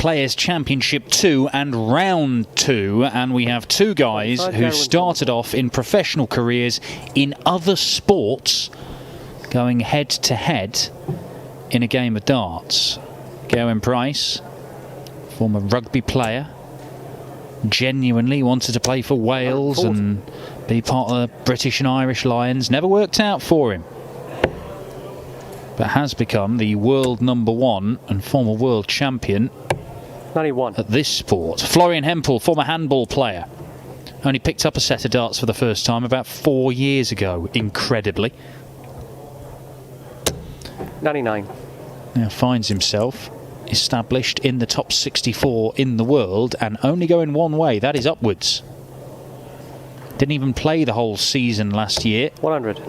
Players Championship 2 and round 2, and we have two guys who started off in professional careers in other sports going head to head in a game of darts. Gerwyn Price, former rugby player, genuinely wanted to play for Wales and be part of the British and Irish Lions. Never worked out for him, but has become the world #1 and former world champion 91 at this sport. Florian Hempl, former handball player, only picked up a set of darts for the first time about 4 years ago, incredibly. 99. Now finds himself established in the top 64 in the world and only going one way, that is upwards. Didn't even play the whole season last year. 100.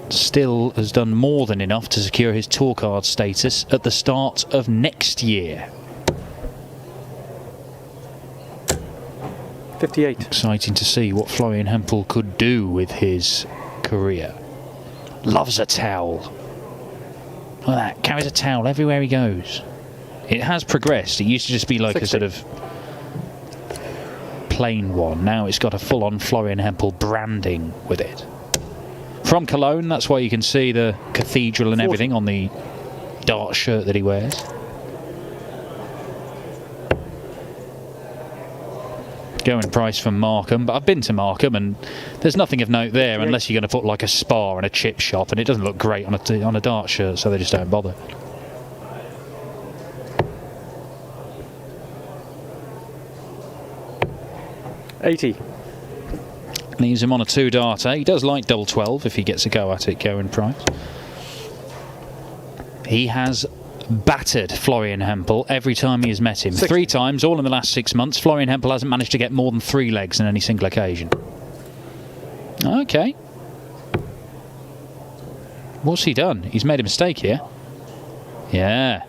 Still has done more than enough to secure his tour card status at the start of next year. 58. Exciting to see what Florian Hempl could do with his career. Loves a towel. Look at that, carries a towel everywhere he goes. It has progressed. It used to just be like 60. a sort of plain one. Now it's got a full-on Florian Hempl branding with it. From Cologne, that's why you can see the cathedral and 40. everything on the dart shirt that he wears. Gerwyn Price from Markham, but I've been to Markham and there's nothing of note there unless you're going to put like a spa and a chip shop, and it doesn't look great on a dart shirt, so they just don't bother. $80. Leaves him on a 2-darter. He does like double 12 if he gets a go at it, Gerwyn Price. He has battered Florian Hempl every time he has met him. 60. 3 times, all in the last 6 months. Florian Hempl hasn't managed to get more than 3 legs on any single occasion. Okay. What's he done? He's made a mistake here. Yeah.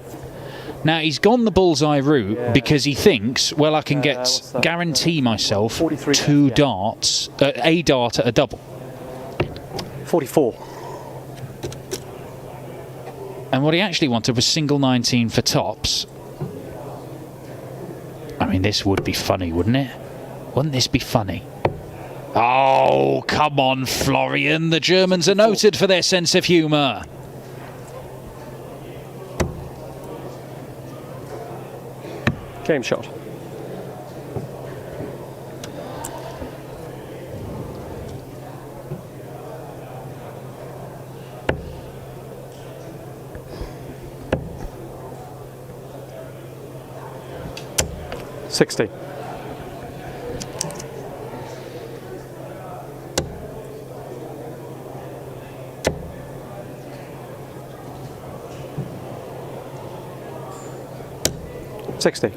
Now, he's gone the bullseye route because he thinks, well, I can guarantee myself 2 darts, a dart at a double. 44. And what he actually wanted was single 19 for tops. I mean, this would be funny, wouldn't it? Wouldn't this be funny? Oh, come on, Florian. The Germans are noted for their sense of humour. Game shot. $60. $60.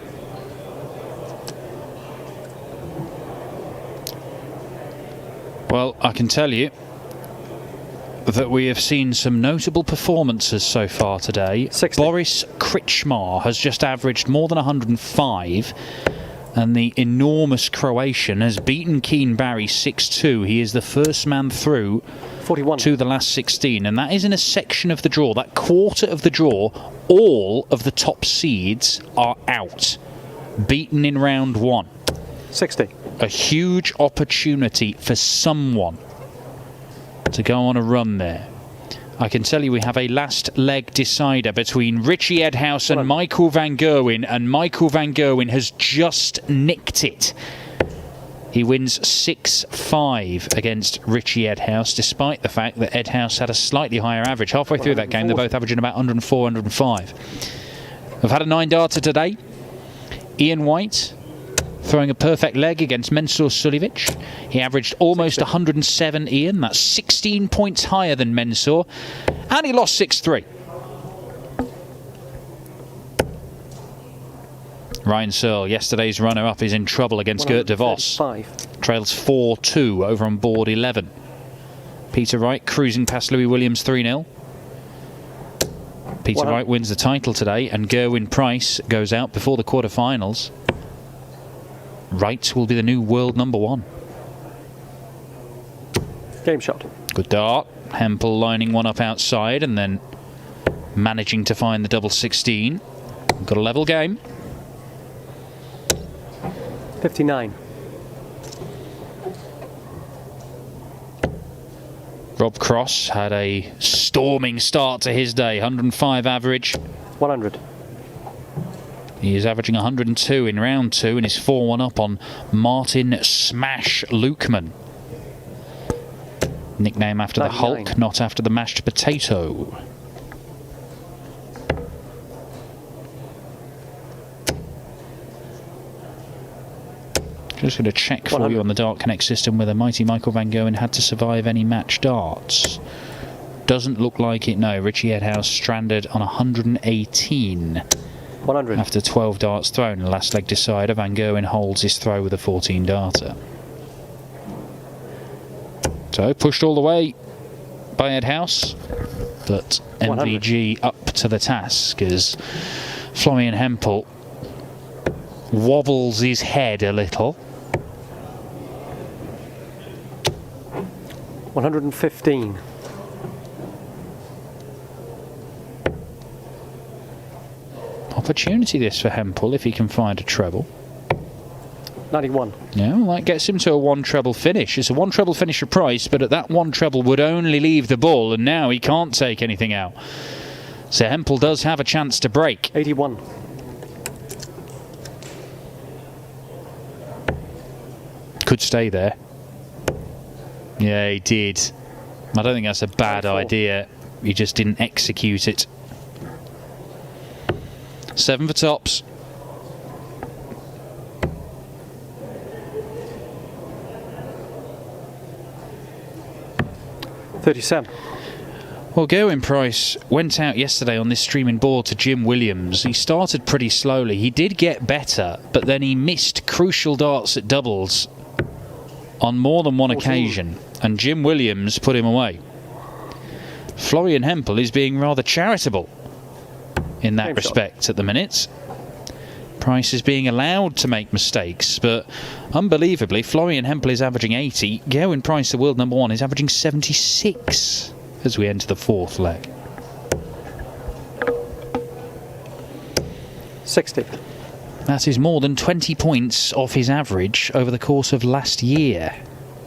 Well, I can tell you that we have seen some notable performances so far today. 60. Boris Krichmar has just averaged more than 105, and the enormous Croatian has beaten Keen Barry 6-2. He is the first man through 41. to the last 16, and that is in a section of the draw. That quarter of the draw, all of the top seeds are out, beaten in round 1. 60. A huge opportunity for someone to go on a run there. I can tell you we have a last leg decider between Richie Edhouse and Michael van Gerwen, and Michael van Gerwen has just nicked it. He wins 6-5 against Richie Edhouse, despite the fact that Edhouse had a slightly higher average. Halfway through that game, they're both averaging about 104, 105. We've had a 9-darter today. Ian White throwing a perfect leg against Mensur Suljevic. He averaged almost 107, Ian. That's 16 points higher than Mensur. And he lost 6-3. Ryan Searle, yesterday's runner-up, is in trouble against Gert de Vos. Trails 4-2 over on board 11. Peter Wright cruising past Louis Williams 3-0. Peter Wright wins the title today, and Gerwyn Price goes out before the quarterfinals. Wright will be the new world #1. Game shot. Good dart. Hempl lining one up outside and then managing to find the double 16. Got a level game. 59. Rob Cross had a storming start to his day, 105 average. 100. He is averaging 102 in round 2 and is 4-1 up on Martin Smash Lukeman. Nickname after 99. the Hulk, not after the mashed potato. Just going to check for 100. you on the Dart Connect system whether mighty Michael van Gerwen had to survive any match darts. Doesn't look like it, no. Richie Edhouse stranded on 118 100. after 12 darts thrown. Last leg decider, Van Gerwen holds his throw with a 14 darter. So pushed all the way by Edhouse, but 100. MVG up to the task as Florian Hempl wobbles his head a little. 115. Opportunity this for Hempl if he can find a treble. 91. Yeah, well, that gets him to a 1 treble finish. It's a 1 treble finish of Price, but at that 1 treble would only leave the ball, and now he can't take anything out. So Hempl does have a chance to break. 81. Could stay there. Yeah, he did. I don't think that's a bad idea. He just didn't execute it. 7 for tops. $37. Well, Gerwyn Price went out yesterday on this streaming board to Jim Williams. He started pretty slowly. He did get better, but then he missed crucial darts at doubles on more than one occasion, and Jim Williams put him away. Florian Hempl is being rather charitable in that respect at the minute. Price is being allowed to make mistakes, but unbelievably, Florian Hempl is averaging 80. Gerwyn Price, the world number 1, is averaging 76 as we enter the 4th leg. 60. That is more than 20 points off his average over the course of last year,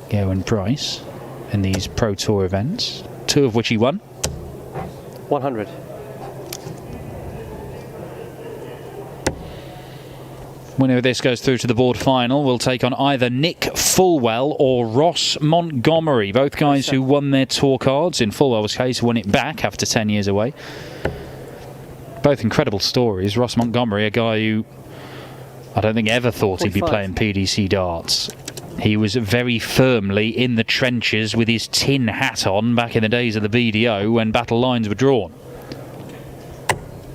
Gerwyn Price, in these Pro Tour events, 2 of which he won. 100. Winner of this goes through to the board final. We'll take on either Nick Fulwell or Ross Montgomery. Both guys who won their tour cards. In Fulwell's case, won it back after 10 years away. Both incredible stories. Ross Montgomery, a guy who I don't think ever thought 45. he'd be playing PDC darts. He was very firmly in the trenches with his tin hat on back in the days of the BDO when battle lines were drawn.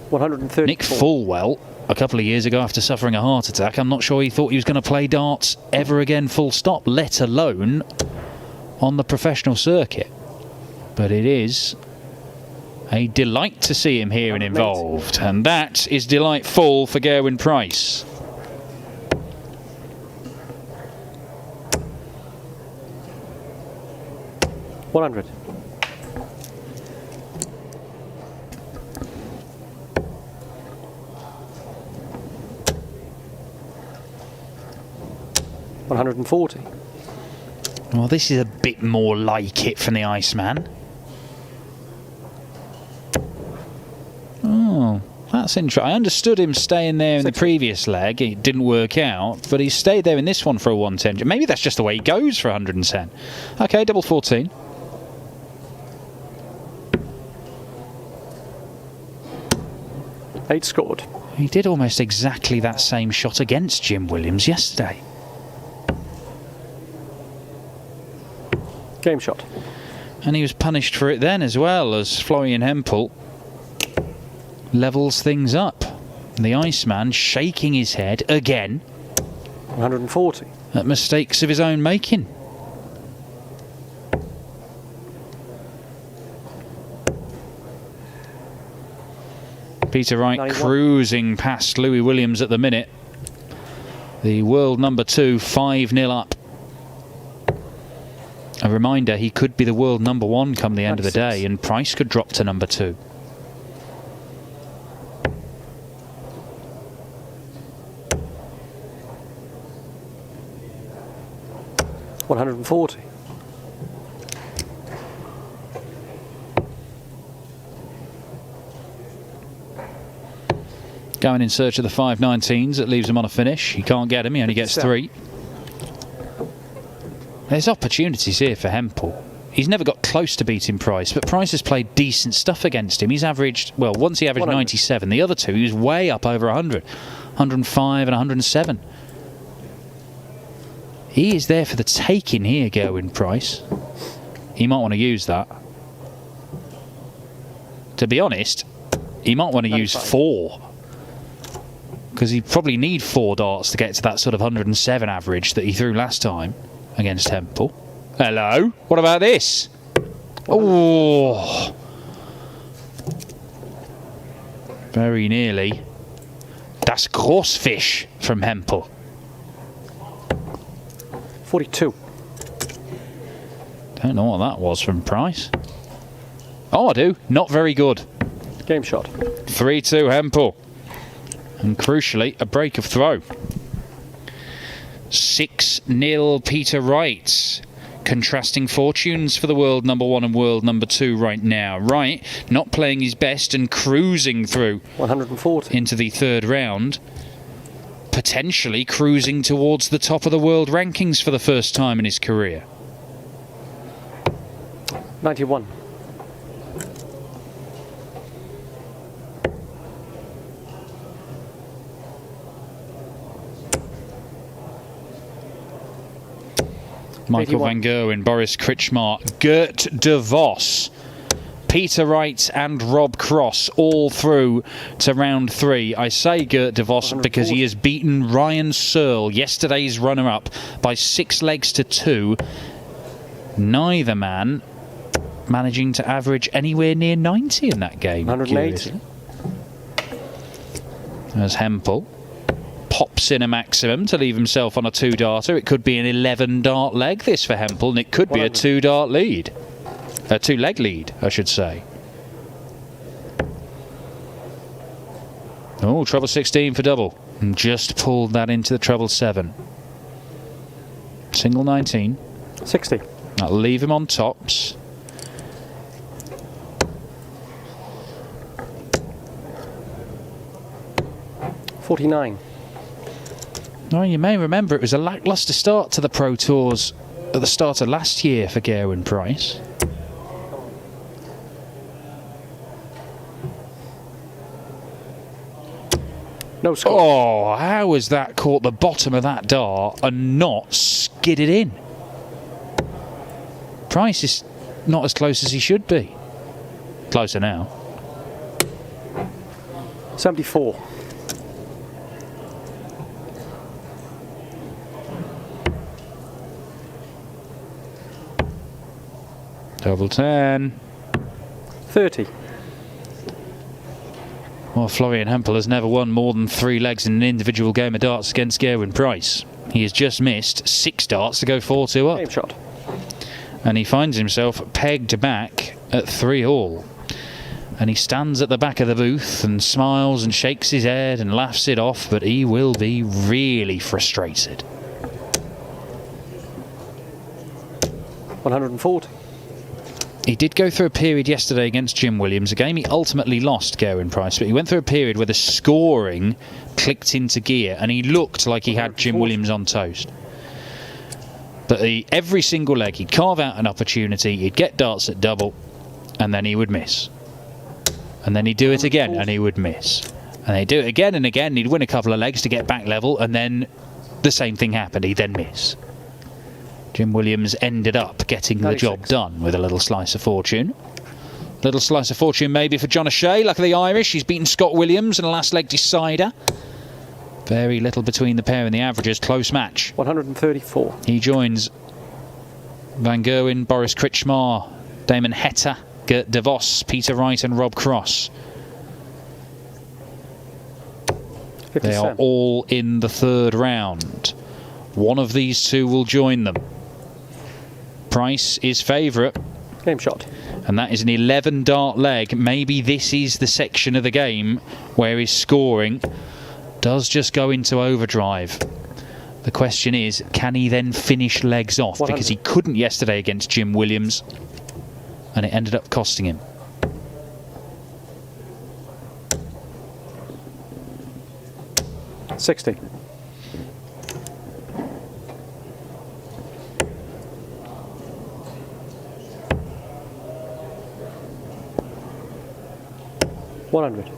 130. Nick Fulwell, a couple of years ago after suffering a heart attack, I'm not sure he thought he was going to play darts ever again full stop, let alone on the professional circuit. But it is a delight to see him here and involved, and that is delightful for Gerwyn Price. $100. $140. Well, this is a bit more like it from the Iceman. Oh, that's interesting. I understood him staying there in the previous leg. It didn't work out, but he stayed there in this one for a 110. Maybe that's just the way he goes for 110. Okay, double 14. $8 scored. He did almost exactly that same shot against Jim Williams yesterday. Game shot. And he was punished for it then as well, as Florian Hempl levels things up. The Iceman shaking his head again 140. at mistakes of his own making. Peter Wright 91. cruising past Louis Williams at the minute. The world number 2, 5-0 up. A reminder, he could be the world number 1 come the end of the day, and Price could drop to number 2. 140. Going in search of the 519s, that leaves him on a finish. He can't get him, he only gets 3. There's opportunities here for Hempl. He's never got close to beating Price, but Price has played decent stuff against him. He's averaged, well, once he averaged 100. 97. The other two, he was way up over 100. 105 and 107. He is there for the taking here, Gerwyn Price. He might want to use that. To be honest, he might want to use 4. Because he'd probably need 4 darts to get to that sort of 107 average that he threw last time against Hempl. Hello. What about this? Oh. Very nearly. Das Großfisch from Hempl. 42. Don't know what that was from Price. Oh, I do. Not very good. Game shot. 3-2 Hempl. And crucially, a break of throw. 6-0 Peter Wright. Contrasting fortunes for the world number 1 and world number 2 right now. Wright not playing his best and cruising through 140. into the 3rd round. Potentially cruising towards the top of the world rankings for the first time in his career. 91. Michael 81. van Gerwen, Boris Kritschmar, Gert de Vos, Peter Wright and Rob Cross all through to round 3. I say Gert de Vos because he has beaten Ryan Searle, yesterday's runner-up, by 6 legs to 2. Neither man managing to average anywhere near 90 in that game. 180. As Hempl pops in a maximum to leave himself on a 2-darter. It could be an 11-dart leg, this for Hempl, and it could be a 2-dart lead. A 2-leg lead, I should say. Oh, treble 16 for double. And just pulled that into the treble 7. Single 19. 60. That'll leave him on tops. $49. Now, you may remember it was a lacklustre start to the Pro Tours at the start of last year for Gerwyn Price. No score. Oh, how has that caught the bottom of that dart and not skidded in? Price is not as close as he should be. Closer now. 74. Double 10. 30. Well, Florian Hempl has never won more than 3 legs in an individual game of darts against Gerwyn Price. He has just missed 6 darts to go 4-2 up. Game shot. And he finds himself pegged back at 3-all. And he stands at the back of the booth and smiles and shakes his head and laughs it off, but he will be really frustrated. 140. He did go through a period yesterday against Jim Williams, a game he ultimately lost, Gerwyn Price, but he went through a period where the scoring clicked into gear and he looked like he had Jim Williams on toast. But every single leg he'd carve out an opportunity, he'd get darts at double, and then he would miss. And then he'd do it again and he would miss. And he'd do it again and again, and he'd win a couple of legs to get back level, and then the same thing happened, he'd then miss. Jim Williams ended up getting the job done with a little slice of fortune. Little slice of fortune maybe for John O'Shea, luck of the Irish. He's beaten Scott Williams in a last leg decider. Very little between the pair and the averages. Close match. 134. He joins Van Gerwen, Boris Kritschmar, Damon Heta, Gert de Vos, Peter Wright and Rob Cross. 57. They are all in the 3rd round. One of these two will join them. Price is favourite. Game shot. And that is an 11-dart leg. Maybe this is the section of the game where his scoring does just go into overdrive. The question is, can he then finish legs off? 100. Because he couldn't yesterday against Jim Williams, and it ended up costing him. $60. $100.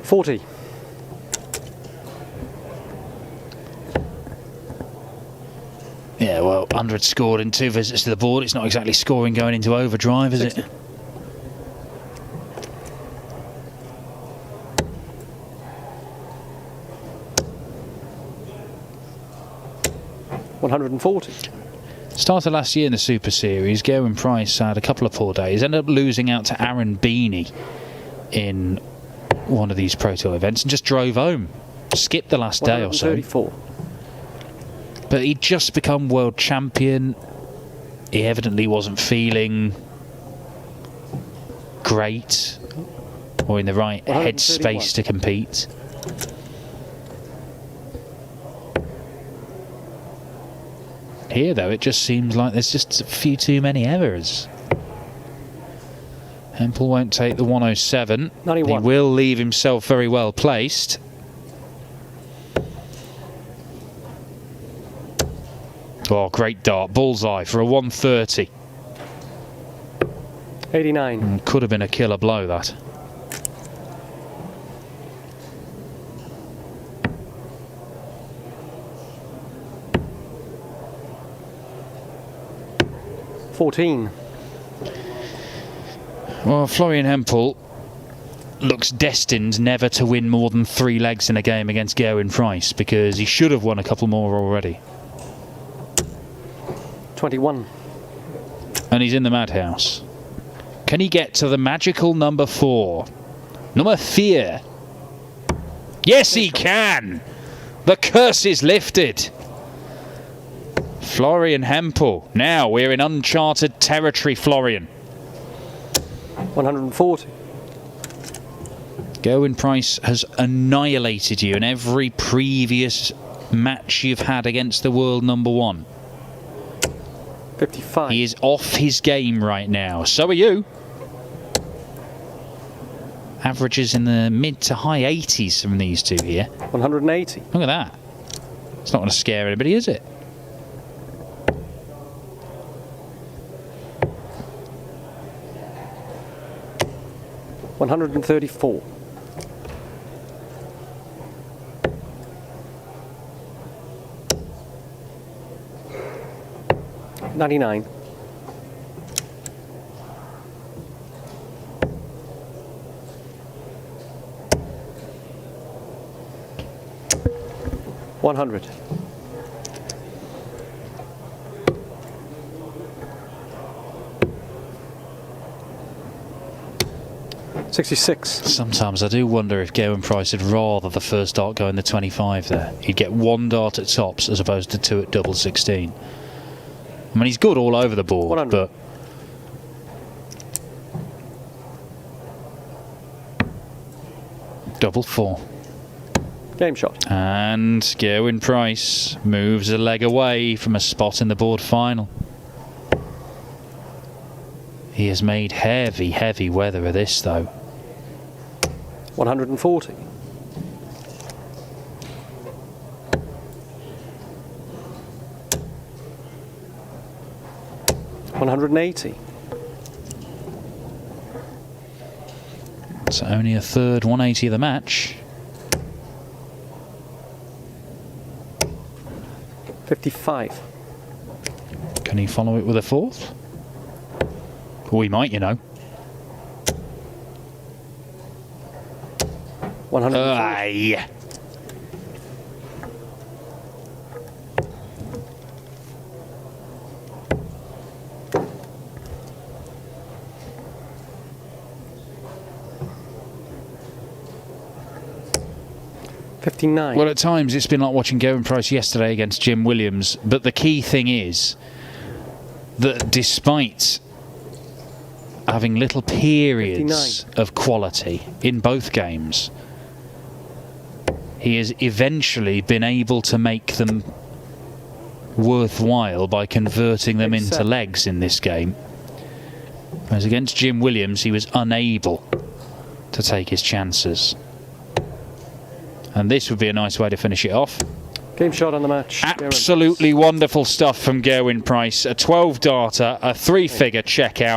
$40. Yeah, well, 100 scored in 2 visits to the board. It's not exactly scoring going into overdrive, is 60. it? $140. Started last year in the Super Series. Gerwyn Price had a couple of poor days. Ended up losing out to Aaron Beeney in one of these Pro Tour events and just drove home. Skipped the last day or so. 134. But he'd just become world champion. He evidently wasn't feeling great or in the right 131. headspace to compete. Here, though, it just seems like there's just a few too many errors. Hempl won't take the 107. 91. He will leave himself very well placed. Oh, great dart. Bullseye for a 130. 89. Could have been a killer blow, that. $14. Well, Florian Hempl looks destined never to win more than 3 legs in a game against Gerwyn Price, because he should have won a couple more already. 21. And he's in the madhouse. Can he get to the magical number 4? Number 4. Yes, he can! The curse is lifted. Florian Hempl. Now we're in uncharted territory, Florian. 140. Gerwyn Price has annihilated you in every previous match you've had against the world number 1. 55. He is off his game right now. So are you. Averages in the mid to high 80s from these two here. 180. Look at that. It's not going to scare anybody, is it? $134. $99. $100. $66. Sometimes I do wonder if Gerwyn Price would rather the first dart go in the 25 there. He'd get 1 dart at tops as opposed to 2 at double 16. I mean, he's good all over the board, 100. but... double 4. Game shot. And Gerwyn Price moves a leg away from a spot in the board final. He has made heavy, heavy weather of this, though. 140. $180. It's only a third 180 of the match. 55. Can he follow it with a 4th? Well, he might, you know. 140. Aye. $59. Well, at times it's been like watching Gerwyn Price yesterday against Jim Williams, but the key thing is that despite having little periods 59. of quality in both games, he has eventually been able to make them worthwhile by converting them into legs in this game. Whereas against Jim Williams, he was unable to take his chances. And this would be a nice way to finish it off. Game shot on the match. Absolutely wonderful stuff from Gerwyn Price. A 12 darter, a 3-figure checkout.